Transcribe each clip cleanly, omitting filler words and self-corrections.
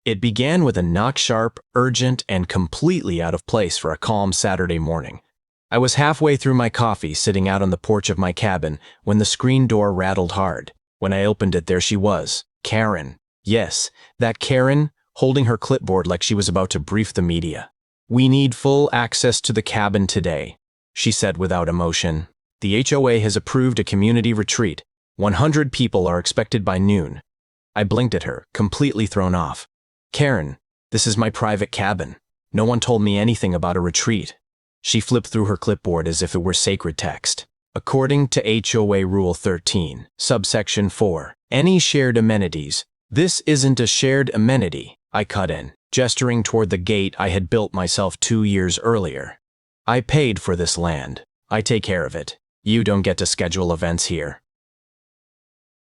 It began with a knock sharp, urgent, and completely out of place for a calm Saturday morning. I was halfway through my coffee sitting out on the porch of my cabin when the screen door rattled hard. When I opened it, there she was, Karen. Yes, that Karen, holding her clipboard like she was about to brief the media. "We need full access to the cabin today," she said without emotion. "The HOA has approved a community retreat. 100 people are expected by noon." I blinked at her, completely thrown off. "Karen, this is my private cabin. No one told me anything about a retreat." She flipped through her clipboard as if it were sacred text. "According to HOA Rule 13, subsection 4, any shared amenities." "This isn't a shared amenity," I cut in, gesturing toward the gate I had built myself 2 years earlier. "I paid for this land. I take care of it. You don't get to schedule events here."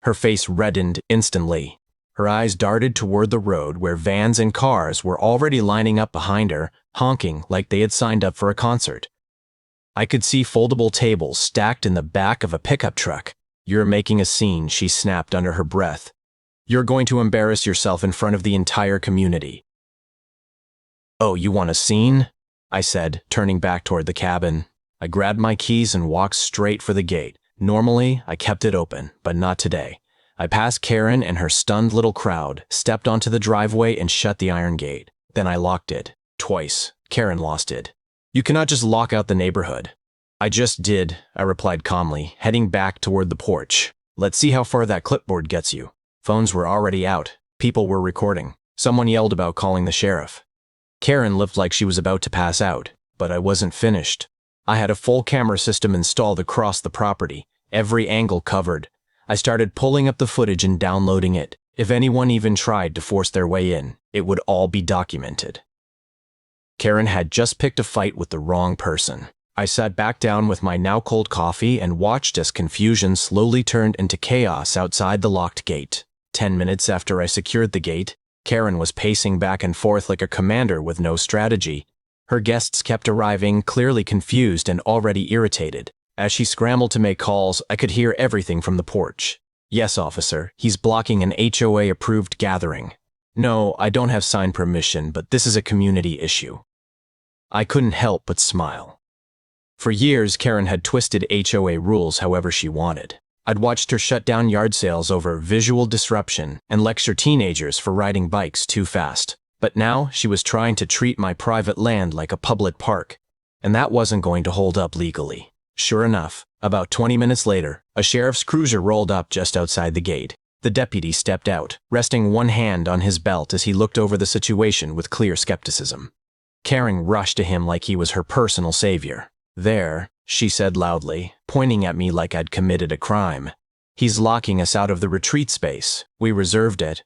Her face reddened instantly. Her eyes darted toward the road where vans and cars were already lining up behind her, honking like they had signed up for a concert. I could see foldable tables stacked in the back of a pickup truck. "You're making a scene," she snapped under her breath. "You're going to embarrass yourself in front of the entire community." "Oh, you want a scene?" I said, turning back toward the cabin. I grabbed my keys and walked straight for the gate. Normally, I kept it open, but not today. I passed Karen and her stunned little crowd, stepped onto the driveway and shut the iron gate. Then I locked it. Twice. Karen lost it. "You cannot just lock out the neighborhood." "I just did," I replied calmly, heading back toward the porch. "Let's see how far that clipboard gets you." Phones were already out. People were recording. Someone yelled about calling the sheriff. Karen looked like she was about to pass out, but I wasn't finished. I had a full camera system installed across the property, every angle covered. I started pulling up the footage and downloading it. If anyone even tried to force their way in, it would all be documented. Karen had just picked a fight with the wrong person. I sat back down with my now cold coffee and watched as confusion slowly turned into chaos outside the locked gate. 10 minutes after I secured the gate, Karen was pacing back and forth like a commander with no strategy. Her guests kept arriving, clearly confused and already irritated. As she scrambled to make calls, I could hear everything from the porch. "Yes, officer, he's blocking an HOA-approved gathering." "No, I don't have signed permission, but this is a community issue." I couldn't help but smile. For years, Karen had twisted HOA rules however she wanted. I'd watched her shut down yard sales over visual disruption and lecture teenagers for riding bikes too fast. But now she was trying to treat my private land like a public park, and that wasn't going to hold up legally. Sure enough, about 20 minutes later, a sheriff's cruiser rolled up just outside the gate. The deputy stepped out, resting one hand on his belt as he looked over the situation with clear skepticism. Karen rushed to him like he was her personal savior. "There," she said loudly, pointing at me like I'd committed a crime. "He's locking us out of the retreat space. We reserved it."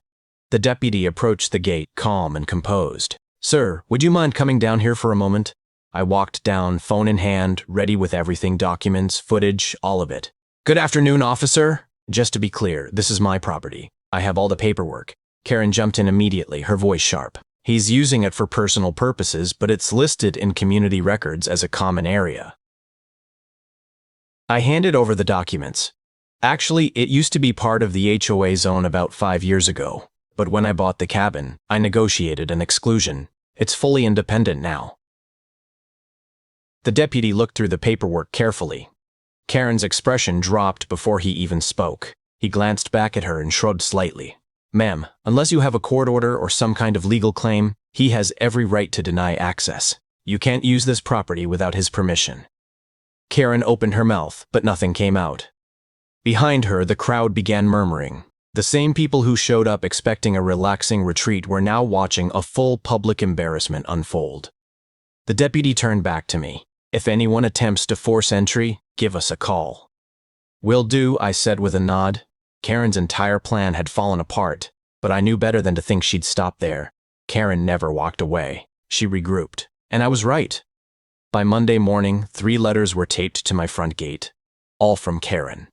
The deputy approached the gate, calm and composed. "Sir, would you mind coming down here for a moment?" I walked down, phone in hand, ready with everything, documents, footage, all of it. "Good afternoon, officer." "Just to be clear, this is my property. I have all the paperwork." Karen jumped in immediately, her voice sharp. "He's using it for personal purposes, but it's listed in community records as a common area." I handed over the documents. Actually, it used to be part of the HOA zone about 5 years ago, but when I bought the cabin, I negotiated an exclusion. It's fully independent now. The deputy looked through the paperwork carefully. Karen's expression dropped before he even spoke. He glanced back at her and shrugged slightly. "Ma'am, unless you have a court order or some kind of legal claim, he has every right to deny access. You can't use this property without his permission." Karen opened her mouth, but nothing came out. Behind her, the crowd began murmuring. The same people who showed up expecting a relaxing retreat were now watching a full public embarrassment unfold. The deputy turned back to me. "If anyone attempts to force entry, give us a call." "Will do," I said with a nod. Karen's entire plan had fallen apart, but I knew better than to think she'd stop there. Karen never walked away. She regrouped. And I was right. By Monday morning, 3 letters were taped to my front gate. All from Karen.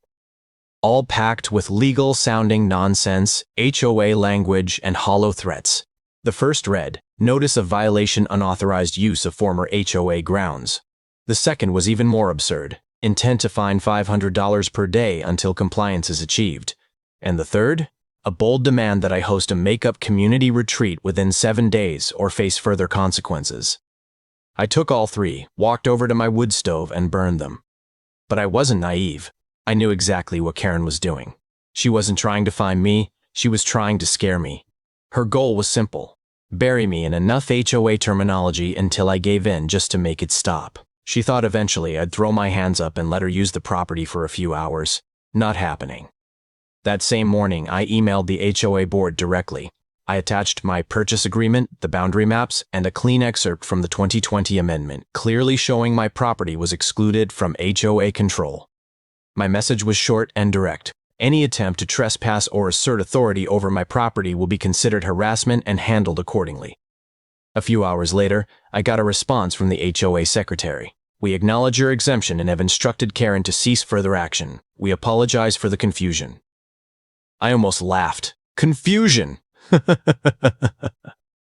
All packed with legal-sounding nonsense, HOA language, and hollow threats. The first read, "Notice of violation unauthorized use of former HOA grounds." The second was even more absurd. "Intent to fine $500 per day until compliance is achieved." And the third? a bold demand that I host a makeup community retreat within 7 days or face further consequences. I took all 3, walked over to my wood stove, and burned them. But I wasn't naive. I knew exactly what Karen was doing. She wasn't trying to find me, she was trying to scare me. Her goal was simple: bury me in enough HOA terminology until I gave in just to make it stop. She thought eventually I'd throw my hands up and let her use the property for a few hours. Not happening. That same morning, I emailed the HOA board directly. I attached my purchase agreement, the boundary maps, and a clean excerpt from the 2020 amendment, clearly showing my property was excluded from HOA control. My message was short and direct. Any attempt to trespass or assert authority over my property will be considered harassment and handled accordingly. A few hours later, I got a response from the HOA secretary. We acknowledge your exemption and have instructed Karen to cease further action. We apologize for the confusion. I almost laughed. Confusion!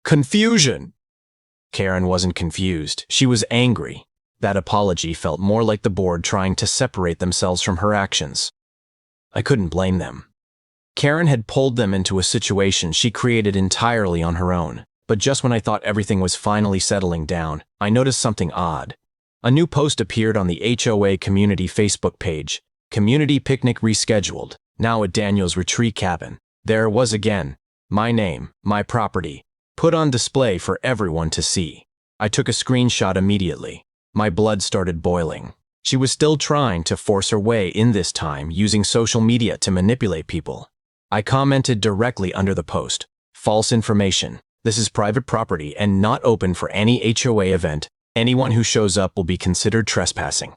Confusion! Karen wasn't confused. She was angry. That apology felt more like the board trying to separate themselves from her actions. I couldn't blame them. Karen had pulled them into a situation she created entirely on her own. But just when I thought everything was finally settling down, I noticed something odd. A new post appeared on the HOA community Facebook page. Community picnic rescheduled, now at Daniel's retreat cabin. There it was again. My name, my property, put on display for everyone to see. I took a screenshot immediately. My blood started boiling. She was still trying to force her way in this time, using social media to manipulate people. I commented directly under the post. False information. This is private property and not open for any HOA event. Anyone who shows up will be considered trespassing.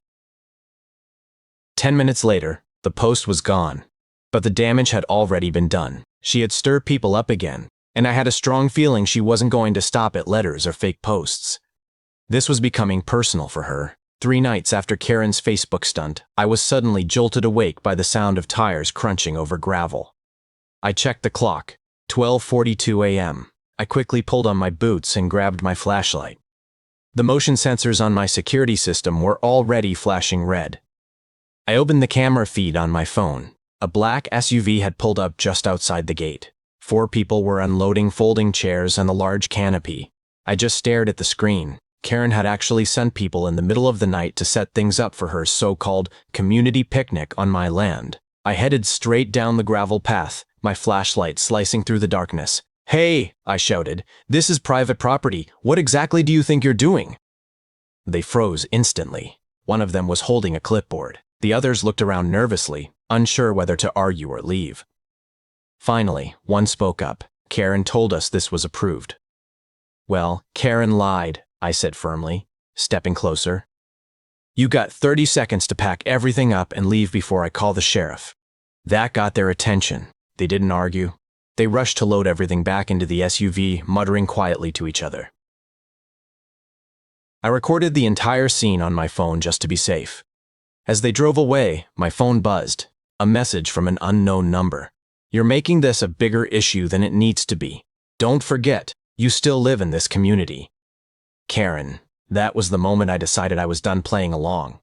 10 minutes later, the post was gone. But the damage had already been done. She had stirred people up again, and I had a strong feeling she wasn't going to stop at letters or fake posts. This was becoming personal for her. 3 nights after Karen's Facebook stunt, I was suddenly jolted awake by the sound of tires crunching over gravel. I checked the clock. 12:42 a.m. I quickly pulled on my boots and grabbed my flashlight. The motion sensors on my security system were already flashing red. I opened the camera feed on my phone. A black SUV had pulled up just outside the gate. 4 people were unloading folding chairs and a large canopy. I just stared at the screen. Karen had actually sent people in the middle of the night to set things up for her so-called community picnic on my land. I headed straight down the gravel path, my flashlight slicing through the darkness. "Hey," I shouted, "this is private property. What exactly do you think you're doing?" They froze instantly. One of them was holding a clipboard. The others looked around nervously, unsure whether to argue or leave. Finally, one spoke up. "Karen told us this was approved." "Well, Karen lied," I said firmly, stepping closer. "You got 30 seconds to pack everything up and leave before I call the sheriff." That got their attention. They didn't argue. They rushed to load everything back into the SUV, muttering quietly to each other. I recorded the entire scene on my phone just to be safe. As they drove away, my phone buzzed. A message from an unknown number. "You're making this a bigger issue than it needs to be. Don't forget, you still live in this community." Karen. That was the moment I decided I was done playing along.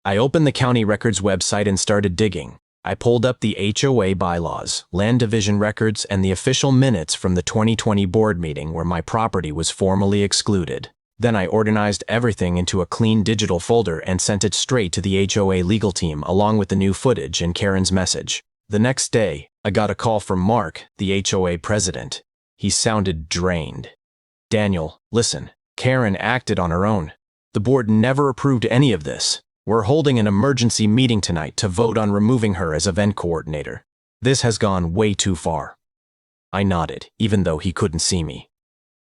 I opened the county records website and started digging. I pulled up the HOA bylaws, land division records, and the official minutes from the 2020 board meeting where my property was formally excluded. Then I organized everything into a clean digital folder and sent it straight to the HOA legal team along with the new footage and Karen's message. The next day, I got a call from Mark, the HOA president. He sounded drained. "Daniel, listen, Karen acted on her own. The board never approved any of this. We're holding an emergency meeting tonight to vote on removing her as event coordinator. This has gone way too far." I nodded, even though he couldn't see me.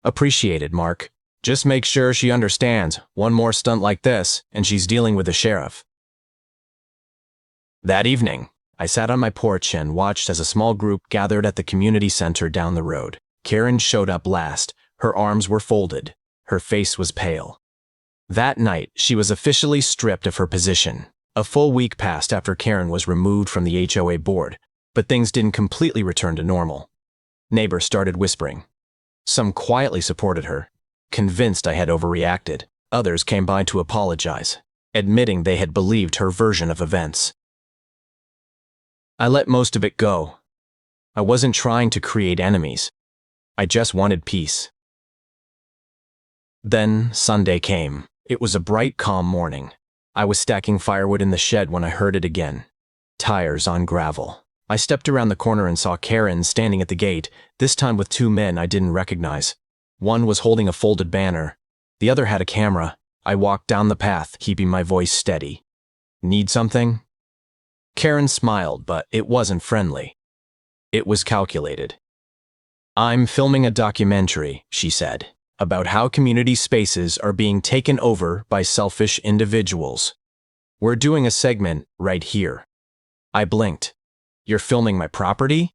"Appreciated, Mark. Just make sure she understands, one more stunt like this, and she's dealing with the sheriff." That evening, I sat on my porch and watched as a small group gathered at the community center down the road. Karen showed up last. Her arms were folded. Her face was pale. That night, she was officially stripped of her position. A full week passed after Karen was removed from the HOA board, but things didn't completely return to normal. Neighbors started whispering. Some quietly supported her, convinced I had overreacted. Others came by to apologize, admitting they had believed her version of events. I let most of it go. I wasn't trying to create enemies. I just wanted peace. Then Sunday came. It was a bright, calm morning. I was stacking firewood in the shed when I heard it again. Tires on gravel. I stepped around the corner and saw Karen standing at the gate, this time with two men I didn't recognize. One was holding a folded banner. The other had a camera. I walked down the path, keeping my voice steady. Need something? Karen smiled, but it wasn't friendly. It was calculated. I'm filming a documentary, she said, about how community spaces are being taken over by selfish individuals. We're doing a segment right here. I blinked. You're filming my property?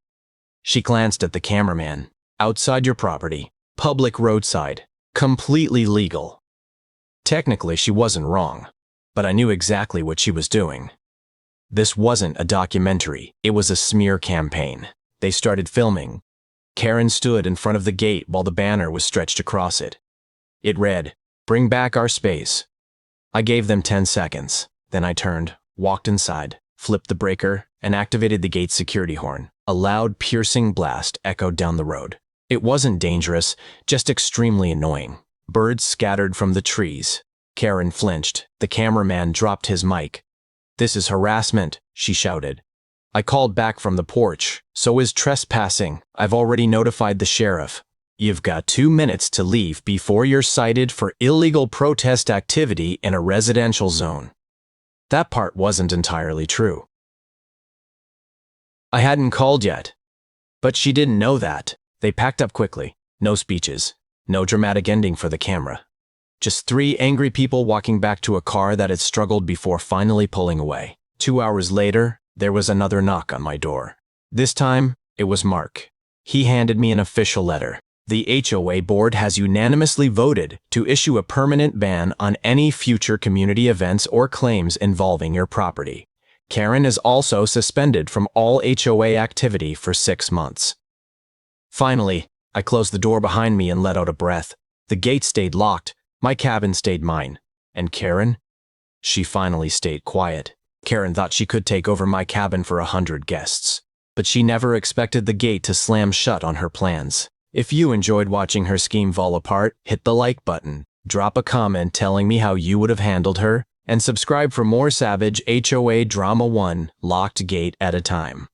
She glanced at the cameraman. Outside your property. Public roadside. Completely legal. Technically, she wasn't wrong, but I knew exactly what she was doing. This wasn't a documentary. It was a smear campaign. They started filming. Karen stood in front of the gate while the banner was stretched across it. It read, "Bring back our space." I gave them 10 seconds. Then I turned, walked inside, flipped the breaker, and activated the gate security horn. A loud, piercing blast echoed down the road. It wasn't dangerous, just extremely annoying. Birds scattered from the trees. Karen flinched. The cameraman dropped his mic. "This is harassment," she shouted. I called back from the porch. "So is trespassing. I've already notified the sheriff. You've got 2 minutes to leave before you're cited for illegal protest activity in a residential zone." That part wasn't entirely true. I hadn't called yet. But she didn't know that. They packed up quickly. No speeches. No dramatic ending for the camera. Just 3 angry people walking back to a car that had struggled before finally pulling away. 2 hours later, there was another knock on my door. This time, it was Mark. He handed me an official letter. The HOA board has unanimously voted to issue a permanent ban on any future community events or claims involving your property. Karen is also suspended from all HOA activity for 6 months. Finally, I closed the door behind me and let out a breath. The gate stayed locked. My cabin stayed mine. And Karen? She finally stayed quiet. Karen thought she could take over my cabin for 100 guests. But she never expected the gate to slam shut on her plans. If you enjoyed watching her scheme fall apart, hit the like button, drop a comment telling me how you would have handled her, and subscribe for more savage HOA drama one locked gate at a time.